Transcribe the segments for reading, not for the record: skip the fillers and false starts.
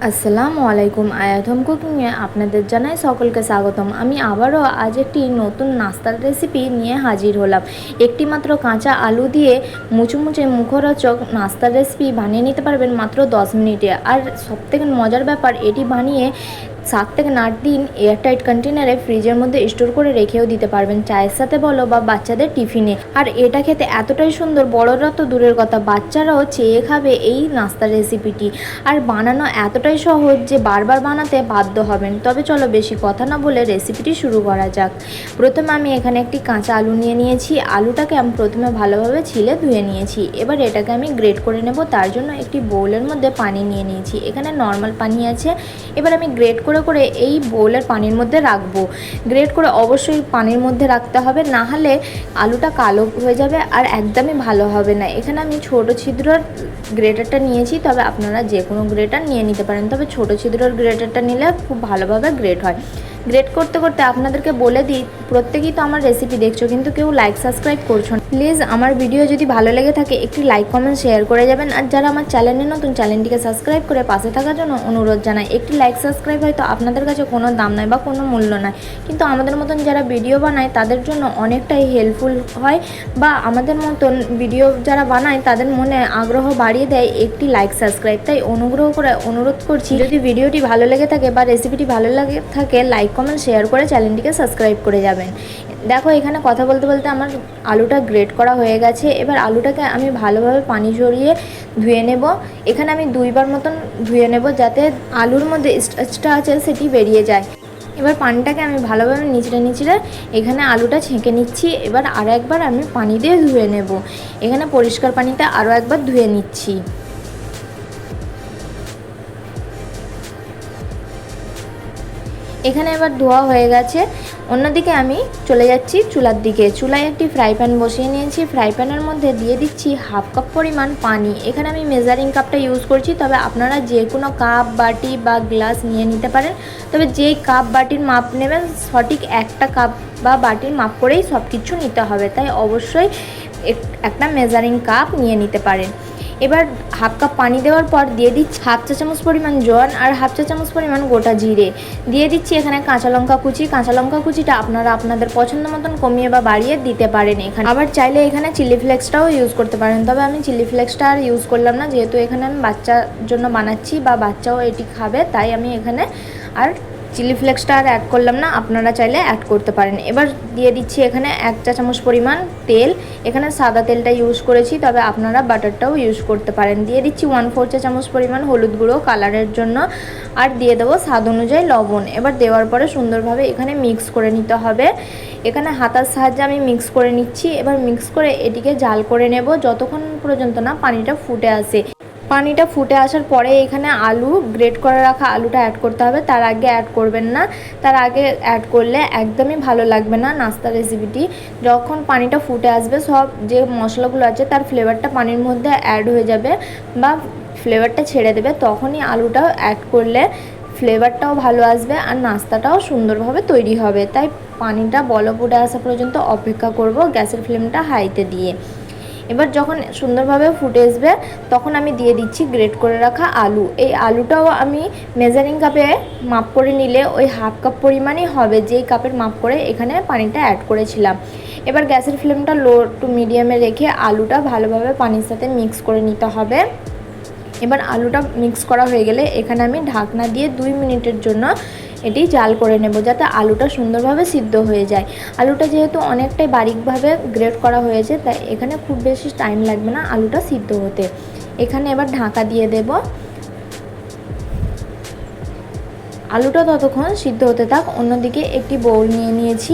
আসসালামু আলাইকুম। আয়াত হোম কুকিংয়ে আপনাদের জানাই সকলকে স্বাগতম। আমি আবারও আজ একটি নতুন নাস্তার রেসিপি নিয়ে হাজির হলাম। একটি মাত্র কাঁচা আলু দিয়ে মুচমুচে মুখরোচক নাস্তার রেসিপি বানিয়ে নিতে পারবেন মাত্র 10 মিনিটে। আর সবথেকে মজার ব্যাপার, এটি বানিয়ে 7 থেকে 8 দিন এয়ারটাইট কন্টেনারে ফ্রিজের মধ্যে স্টোর করে রেখেও দিতে পারবেন, চায়ের সাথে বলো বা বাচ্চাদের টিফিনে। আর এটা খেতে এতটাই সুন্দর, বড়রা তো দূরের কথা, বাচ্চারাও চেয়ে খাবে এই নাস্তার রেসিপিটি। আর বানানো এতটাই সহজ যে বারবার বানাতে বাধ্য হবেন। তবে চলো বেশি কথা না বলে রেসিপিটি শুরু করা যাক। প্রথমে আমি এখানে একটি কাঁচা আলু নিয়ে নিয়েছি। আলুটাকে আমি প্রথমে ভালোভাবে ছিলে ধুয়ে নিয়েছি। এবার এটাকে আমি গ্রেট করে নেব। তার জন্য একটি বোলের মধ্যে পানি নিয়ে নিয়েছি। এখানে নর্মাল পানি আছে। এবার আমি গ্রেট করে করে এই বোলের পানির মধ্যে রাখবো। গ্রেট করে অবশ্যই পানির মধ্যে রাখতে হবে, না হলে আলুটা কালো হয়ে যাবে আর একদমই ভালো হবে না। এখানে আমি ছোট ছিদ্রর গ্রেটারটা নিয়েছি, তবে আপনারা যে কোনো গ্রেটার নিয়ে নিতে পারেন, তবে ছোট ছিদ্রর গ্রেটারটা নিলে খুব ভালোভাবে গ্রেট হয়। গ্রেট করতে করতে আপনাদেরকে বলে দিই, প্রত্যেকেই তো আমার রেসিপি দেখছো কিন্তু কেউ লাইক সাবস্ক্রাইব করছো না। প্লিজ আমার ভিডিও যদি ভালো লেগে থাকে একটি লাইক কমেন্ট শেয়ার করে যাবেন। আর যারা আমার চ্যানেলে নতুন, চ্যানেলটিকে সাবস্ক্রাইব করে পাশে থাকার জন্য অনুরোধ জানাই। একটি লাইক সাবস্ক্রাইব হয়তো আপনাদের কাছে কোনো দাম নয় বা কোনো মূল্য নয়, কিন্তু আমাদের মতন যারা ভিডিও বানায় তাদের জন্য অনেকটাই হেল্পফুল হয়, বা আমাদের মতন ভিডিও যারা বানায় তাদের মনে আগ্রহ বাড়িয়ে দেয় একটি লাইক সাবস্ক্রাইব। তাই অনুগ্রহ করে অনুরোধ করছি, যদি ভিডিওটি ভালো লেগে থাকে বা রেসিপিটি ভালো লাগে থাকে, লাইক কমেন্ট শেয়ার করে চ্যানেলটিকে সাবস্ক্রাইব করে যাবেন। দেখো এখানে কথা বলতে বলতে আমার আলুটা গ্রেট করা হয়ে গেছে। এবার আলুটাকে আমি ভালোভাবে পানি ঝরিয়ে ধুয়ে নেব। এখানে আমি 2 বার মতন ধুয়ে নেব, যাতে আলুর মধ্যে স্টার্চটা আছে সেটি বেরিয়ে যায়। এবার পানিটাকে আমি ভালোভাবে নিচড়ে এখানে আলুটা ছেঁকে নিচ্ছি। এবার আরও একবার আমি পানি দিয়ে ধুয়ে নেব। এখানে পরিষ্কার পানিতে আরও একবার ধুয়ে নিচ্ছি। এখানে এবার ধোয়া হয়ে গেছে। অন্যদিকে আমি চলে যাচ্ছি চুলার দিকে। চুলায় একটি ফ্রাই প্যান বসিয়ে নিয়েছি। ফ্রাই প্যানের মধ্যে দিয়ে দিচ্ছি 1/2 কাপ পরিমাণ পানি। এখানে আমি মেজারিং কাপটা ইউজ করছি, তবে আপনারা যে কোনো কাপ, বাটি বা গ্লাস নিয়ে নিতে পারেন। তবে যেই কাপ বাটির মাপ নেবেন, সঠিক একটা কাপ বা বাটির মাপ করেই সব কিছু নিতে হবে। তাই অবশ্যই একটা মেজারিং কাপ নিয়ে নিতে পারেন। এবার 1/2 কাপ পানি দেওয়ার পর দিয়ে দিচ্ছি 1/2 চা চামচ পরিমাণ জোয়ান আর 1/2 চা চামচ পরিমাণ গোটা জিরে। দিয়ে দিচ্ছি এখানে কাঁচা লঙ্কা কুচি। কাঁচা লঙ্কা কুচিটা আপনারা আপনাদের পছন্দ মতন কমিয়ে বা বাড়িয়ে দিতে পারেন। এখানে আবার চাইলে এখানে চিলি ফ্লেক্সটাও ইউজ করতে পারেন, তবে আমি চিলি ফ্লেক্সটা আর ইউজ করলাম না, যেহেতু এখানে আমি বাচ্চার জন্য বানাচ্ছি বা বাচ্চাও এটি খাবে, তাই আমি এখানে আর চিলি ফ্লেক্সটা আর অ্যাড করলাম না। আপনারা চাইলে অ্যাড করতে পারেন। এবার দিয়ে দিচ্ছি এখানে 1 চা চামচ পরিমাণ তেল। এখানে সাদা তেলটা ইউজ করেছি, তবে আপনারা বাটারটাও ইউজ করতে পারেন। দিয়ে দিচ্ছি 1/4 চা চামচ পরিমাণ হলুদ গুঁড়ো কালারের জন্য, আর দিয়ে দেবো স্বাদ অনুযায়ী লবণ। এবার দেওয়ার পরে সুন্দরভাবে এখানে মিক্স করে নিতে হবে। এখানে হাতার সাহায্যে আমি মিক্স করে নিচ্ছি। এবার মিক্স করে এটিকে জাল করে নেব যতক্ষণ পর্যন্ত না পানিটা ফুটে আসে। পানিটা ফুটে আসার পরে এখানে আলু, গ্রেট করে রাখা আলুটা অ্যাড করতে হবে। তার আগে অ্যাড করবেন না, তার আগে অ্যাড করলে একদমই ভালো লাগবে না নাস্তা রেসিপিটি। যখন পানিটা ফুটে আসবে, সব যে মশলাগুলো আছে তার ফ্লেভারটা পানির মধ্যে অ্যাড হয়ে যাবে বা ফ্লেভারটা ছেড়ে দেবে, তখনই আলুটা অ্যাড করলে ফ্লেভারটাও ভালো আসবে আর নাস্তাটাও সুন্দরভাবে তৈরি হবে। তাই পানিটা বলক উঠে আসা পর্যন্ত অপেক্ষা করব গ্যাসের ফ্লেমটা হাইতে দিয়ে। এবার যখন সুন্দরভাবে ফুটে আসবে তখন আমি দিয়ে দিচ্ছি গ্রেট করে রাখা আলু। এই আলুটাও আমি মেজারিং কাপে মাপ করে নিলে ওই 1/2 কাপ পরিমাণই হবে, যেই কাপের মাপ করে এখানে পানিটা অ্যাড করেছিলাম। এবার গ্যাসের ফ্লেমটা লো টু মিডিয়ামে রেখে আলুটা ভালোভাবে পানির সাথে মিক্স করে নিতে হবে। এবার আলুটা মিক্স করা হয়ে গেলে এখানে আমি ঢাকনা দিয়ে 2 মিনিটের জন্য এটি জাল করে নেব, যাতে আলুটা সুন্দরভাবে সিদ্ধ হয়ে যায়। আলুটা যেহেতু অনেকটাই বারিকভাবে গ্রেট করা হয়েছে, তাই এখানে খুব বেশি টাইম লাগবে না আলুটা সিদ্ধ হতে। এখানে এবার ঢাকা দিয়ে দেব। আলুটা ততক্ষণ সিদ্ধ হতে থাক। অন্যদিকে একটি বোল নিয়ে নিয়েছি।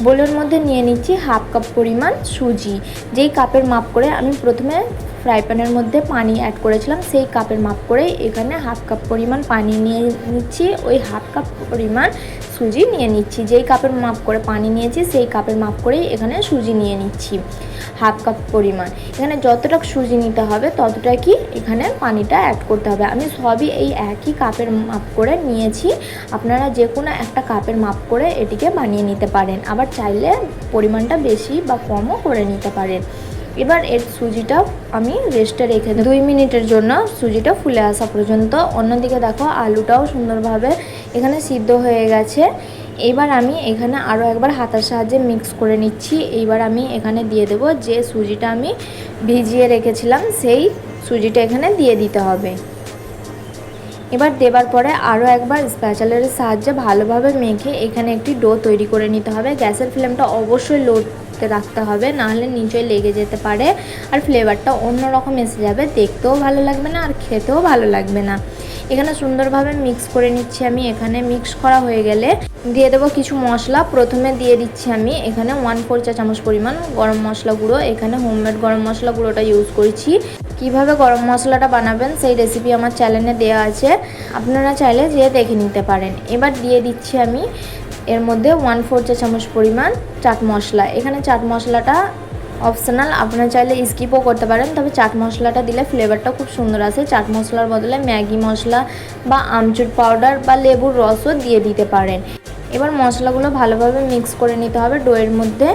বোলের মধ্যে নিয়ে নিচ্ছি 1/2 কাপ পরিমাণ সুজি। যেই কাপের মাপ করে আমি প্রথমে ফ্রাই প্যানের মধ্যে পানি অ্যাড করেছিলাম, সেই কাপের মাপ করে এখানে 1/2 কাপ পরিমাণ পানি নিয়ে নিচ্ছি। ওই 1/2 কাপ পরিমাণ সুজি নিয়ে নিচ্ছি। যেই কাপের মাপ করে পানি নিয়েছি সেই কাপের মাপ করেই এখানে সুজি নিয়ে নিচ্ছি 1/2 কাপ পরিমাণ। এখানে যতটা সুজি নিতে হবে ততটা কি এখানে পানিটা অ্যাড করতে হবে। আমি সবই এই একই কাপের মাপ করে নিয়েছি। আপনারা যে কোনো একটা কাপের মাপ করে এটিকে বানিয়ে নিতে পারেন, আবার চাইলে পরিমাণটা বেশি বা কমও করে নিতে পারেন। এবার এর সুজিটা আমি রেস্টে রেখে 2 মিনিটের জন্য, সুজিটা ফুলে আসা পর্যন্ত। অন্যদিকে দেখো আলুটাও সুন্দরভাবে এখানে সিদ্ধ হয়ে গেছে। এইবার আমি এখানে আরও একবার হাতার সাহায্যে মিক্স করে নিচ্ছি। এইবার আমি এখানে দিয়ে দেব যে সুজিটা আমি ভিজিয়ে রেখেছিলাম, সেই সুজিটা এখানে দিয়ে দিতে হবে। এবার দেবার পরে আরও একবার স্প্যাচুলার সাহায্যে ভালোভাবে মেখে এখানে একটি ডো তৈরি করে নিতে হবে। গ্যাসের ফ্লেমটা অবশ্যই লোতে রাখতে হবে, নাহলে নিচে লেগে যেতে পারে আর ফ্লেভারটা অন্যরকম এসে যাবে, দেখতেও ভালো লাগবে না আর খেতেও ভালো লাগবে না। এখানে সুন্দরভাবে মিক্স করে নিচ্ছি আমি। এখানে মিক্স করা হয়ে গেলে দিয়ে দেবো কিছু মশলা। প্রথমে দিয়ে দিচ্ছি আমি এখানে 1/4 চা চামচ পরিমাণ গরম মশলা গুঁড়ো। এখানে হোমমেড গরম মশলা গুঁড়োটা ইউজ করেছি। কিভাবে গরম মশলাটা বানাবেন সেই রেসিপি আমার চ্যানেলে দেওয়া আছে, আপনারা চাইলে যেয়ে দেখে নিতে পারেন। এবার দিয়ে দিচ্ছি আমি এর মধ্যে 1/4 চা চামচ পরিমাণ চাট মশলা। এখানে চাট মশলাটা অপশনাল, আপনারা চাইলে স্কিপও করতে পারেন, তবে চাট মশলাটা দিলে ফ্লেভারটা খুব সুন্দর আসে। চাট মশলার বদলে ম্যাগি মশলা বা আমচুর পাউডার বা লেবুর রসও দিয়ে দিতে পারেন। এবার মশলাগুলো ভালোভাবে মিক্স করে নিতে হবে ডোয়ের মধ্যে,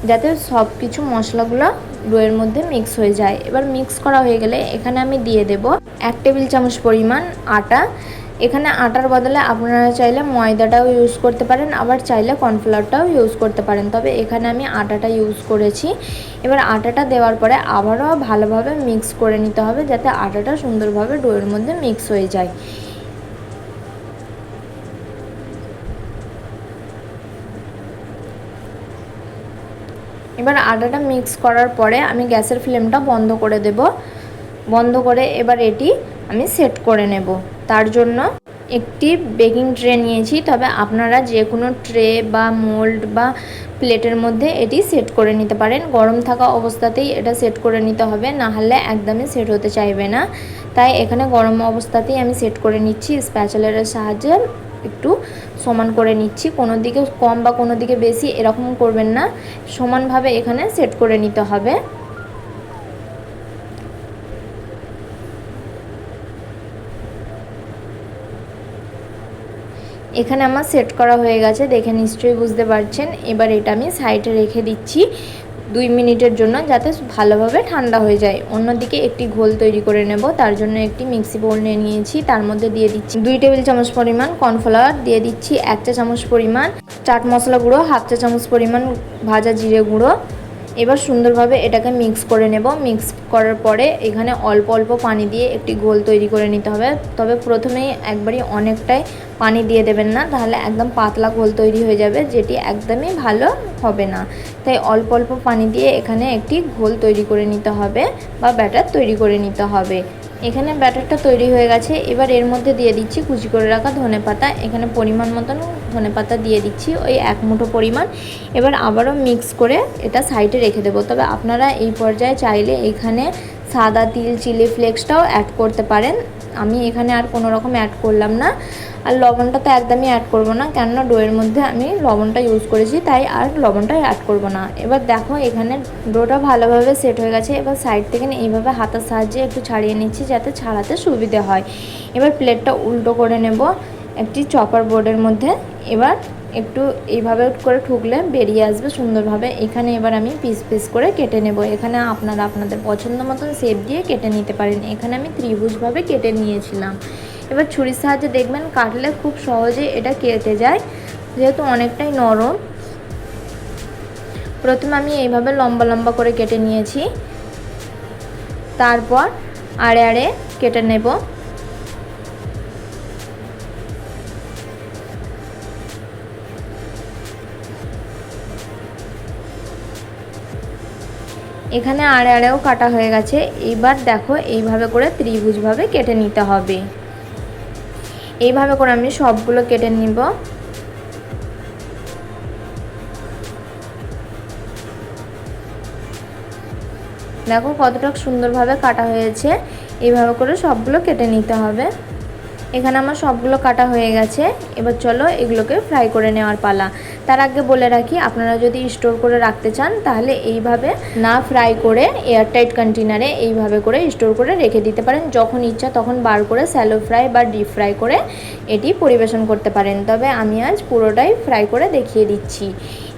যাতে সব কিছু মশলাগুলো ডোয়ের মধ্যে মিক্স হয়ে যায়। এবার মিক্স করা হয়ে গেলে এখানে আমি দিয়ে দেব 1 টেবিল চামচ পরিমাণ আটা। এখানে আটার বদলে আপনারা চাইলে ময়দাটাও ইউজ করতে পারেন, আবার চাইলে কর্নফ্লাওয়ারটাও ইউজ করতে পারেন, তবে এখানে আমি আটাটা ইউজ করেছি। এবার আটাটা দেওয়ার পরে আবারও ভালোভাবে মিক্স করে নিতে হবে, যাতে আটাটা সুন্দরভাবে ডোয়ের মধ্যে মিক্স হয়ে যায়। এবার আটাটা মিক্স করার পরে আমি গ্যাসের ফ্লেমটা বন্ধ করে দেব। বন্ধ করে এবার এটি আমি সেট করে নেব। তার জন্য একটি বেকিং ট্রে নিয়েছি, তবে আপনারা যে কোনো ট্রে বা মোল্ড বা প্লেটের মধ্যে এটি সেট করে নিতে পারেন। গরম থাকা অবস্থাতেই এটা সেট করে নিতে হবে, না হলে একদমই সেট হতে চাইবে না। তাই এখানে গরম অবস্থাতেই আমি সেট করে নিচ্ছি। স্প্যাচুলারের সাহায্যে একটু সমান করে নিচ্ছি, কোনো দিকে কম বা কোনো দিকে বেশি এরকম করবেন না, সমানভাবে এখানে সেট করে নিতে হবে। এখানে আমার সেট করা হয়ে গেছে, দেখে নিশ্চয়ই বুঝতে পারছেন। এবার এটা আমি সাইডে রেখে দিচ্ছি 2 মিনিটের জন্য, যাতে ভালোভাবে ঠান্ডা হয়ে যায়। অন্যদিকে একটি ঘোল তৈরি করে নেব। তার জন্য একটি মিক্সি বোল নিয়ে নিয়েছি, তার মধ্যে দিয়ে দিচ্ছি 2 টেবিল চামচ পরিমাণ কর্নফ্লাওয়ার, দিয়ে দিচ্ছি 1 চা চামচ পরিমাণ চাট মশলা গুঁড়ো, 1/2 চা চামচ পরিমাণ ভাজা জিরে গুঁড়ো। এবার সুন্দরভাবে এটাকে মিক্স করে নেব। মিক্স করার পরে এখানে অল্প অল্প পানি দিয়ে একটি ঘোল তৈরি করে নিতে হবে, তবে প্রথমেই একবারই অনেকটাই পানি দিয়ে দেবেন না, তাহলে একদম পাতলা ঘোল তৈরি হয়ে যাবে, যেটি একদমই ভালো হবে না। তাই অল্প অল্প পানি দিয়ে এখানে একটি ঘোল তৈরি করে নিতে হবে বা ব্যাটার তৈরি করে নিতে হবে। এখানে ব্যাটারটা তৈরি হয়ে গেছে। এবার এর মধ্যে দিয়ে দিচ্ছি কুচি করে রাখা ধনেপাতা। এখানে পরিমাণ মতন ধনেপাতা দিয়ে দিচ্ছি, ওই 1 মুঠো পরিমাণ। এবার আবারও মিক্স করে এটা সাইডে রেখে দেবো। তবে আপনারা এই পর্যায়ে চাইলে এখানে সাদা তিল, চিলি ফ্লেক্সটাও অ্যাড করতে পারেন। আমি এখানে আর কোনো রকম অ্যাড করলাম না। আর লবণটা তো একদমই অ্যাড করব না, কেননা ডোয়ের মধ্যে আমি লবণটা ইউজ করেছি, তাই আর লবণটা অ্যাড করব না। এবার দেখো এখানে ডোটা ভালোভাবে সেট হয়ে গেছে। এবার সাইড থেকে এইভাবে হাতের সাহায্যে একটু ছাড়িয়ে নিচ্ছি, যাতে ছাড়াতে সুবিধে হয়। এবার প্লেটটা উল্টো করে নেব একটি চপার বোর্ডের মধ্যে। এবার একটু এইভাবে করে ঠুকলে বেরিয়ে আসবে সুন্দরভাবে। এখানে এবার আমি পিস পিস করে কেটে নেব। এখানে আপনারা আপনাদের পছন্দ মতন শেপ দিয়ে কেটে নিতে পারেন। এখানে আমি ত্রিভুজভাবে কেটে নিয়েছিলাম। এবার ছুরির সাহায্যে দেখবেন কাটলে খুব সহজে এটা কেটে যায়, যেহেতু অনেকটাই নরম। প্রথমে আমি এইভাবে লম্বা লম্বা করে কেটে নিয়েছি, তারপর আড়ে আড়ে কেটে নেব। এখানে আড়ে আড়েও কাটা হয়ে গেছে। এইবার দেখো এইভাবে করে ত্রিভুজভাবে কেটে নিতে হবে। এইভাবে করে আমি সবগুলো কেটে নিব। দেখো কতটা সুন্দরভাবে কাটা হয়েছে। এইভাবে করে সবগুলো কেটে নিতে হবে। এখানে আমার সবগুলো কাটা হয়ে গেছে। এবার চলো এগুলোকে ফ্রাই করে নেওয়ার পালা। তার আগে বলে রাখি, আপনারা যদি স্টোর করে রাখতে চান তাহলে এইভাবে না ফ্রাই করে এয়ারটাইট কন্টেনারে এইভাবে করে স্টোর করে রেখে দিতে পারেন। যখন ইচ্ছা তখন বার করে স্যালো ফ্রাই বা ডিপ ফ্রাই করে এটি পরিবেশন করতে পারেন। তবে আমি আজ পুরোটাই ফ্রাই করে দেখিয়ে দিচ্ছি।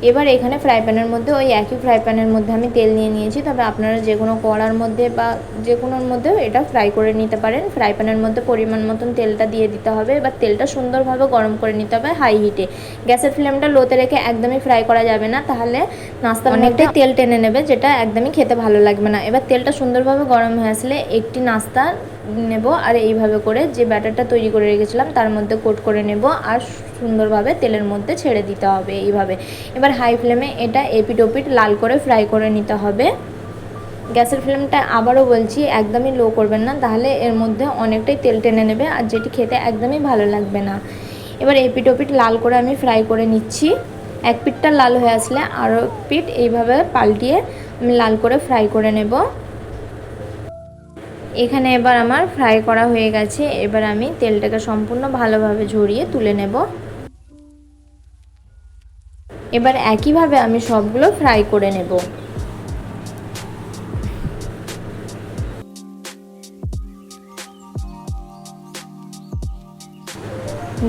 এবার এখানে ফ্রাই প্যানের মধ্যে ওই একই ফ্রাই প্যানের মধ্যে আমি তেল নিয়ে নিয়েছি, তবে আপনারা যে কোনো কড়ার মধ্যে বা যে কোনোর মধ্যেও এটা ফ্রাই করে নিতে পারেন। ফ্রাই প্যানের মধ্যে পরিমাণ মতন তেলটা দিয়ে দিতে হবে। এবার তেলটা সুন্দরভাবে গরম করে নিতে হবে হাই হিটে। গ্যাসের ফ্লেমটা লোতে রেখে একদমই ফ্রাই করা যাবে না, তাহলে নাস্তা অনেকটাই তেল টেনে নেবে, যেটা একদমই খেতে ভালো লাগবে না। এবার তেলটা সুন্দরভাবে গরম হয়ে আসলে একটি নাস্তা নেব আর এইভাবে করে যে ব্যাটারটা তৈরি করে রেখেছিলাম তার মধ্যে কোট করে নেব আর সুন্দরভাবে তেলের মধ্যে ছেড়ে দিতে হবে এইভাবে। এবার হাই ফ্লেমে এটা এপিট ওপিট লাল করে ফ্রাই করে নিতে হবে। গ্যাসের ফ্লেমটা আবারও বলছি একদমই লো করবেন না, তাহলে এর মধ্যে অনেকটাই তেল টেনে নেবে আর যেটি খেতে একদমই ভালো লাগবে না। এবার এপিট ওপিট লাল করে আমি ফ্রাই করে নিচ্ছি। এক পিঠটা লাল হয়ে আসলে আরও পিঠ এইভাবে পাল্টিয়ে আমি লাল করে ফ্রাই করে নেব। এখানে এবার আমার ফ্রাই করা হয়ে গেছে। এবার আমি তেলটাকে সম্পূর্ণ ভালোভাবে ঝরিয়ে তুলে নেব। এবার একইভাবে আমি সবগুলো ফ্রাই করে নেব।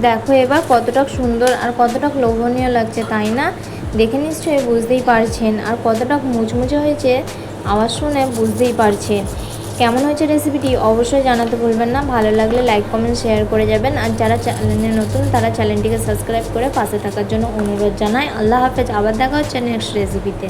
দেখো এবার কতটা সুন্দর আর কতটা লোভনীয় লাগছে, তাই না? দেখে নিশ্চয়ই বুঝতেই পারছেন, আর কতটা মুচমুচে হয়েছে আওয়াজ শুনে বুঝতেই পারছেন। কেমন হয়েছে রেসিপিটি অবশ্যই জানাতে ভুলবেন না। ভালো লাগলে লাইক কমেন্ট শেয়ার করে যাবেন, আর যারা চ্যানেলে নতুন তারা চ্যানেলটিকে সাবস্ক্রাইব করে পাশে থাকার জন্য অনুরোধ জানাই। আল্লাহ হাফেজ, আবার দেখা হচ্ছে নেক্সট রেসিপিতে।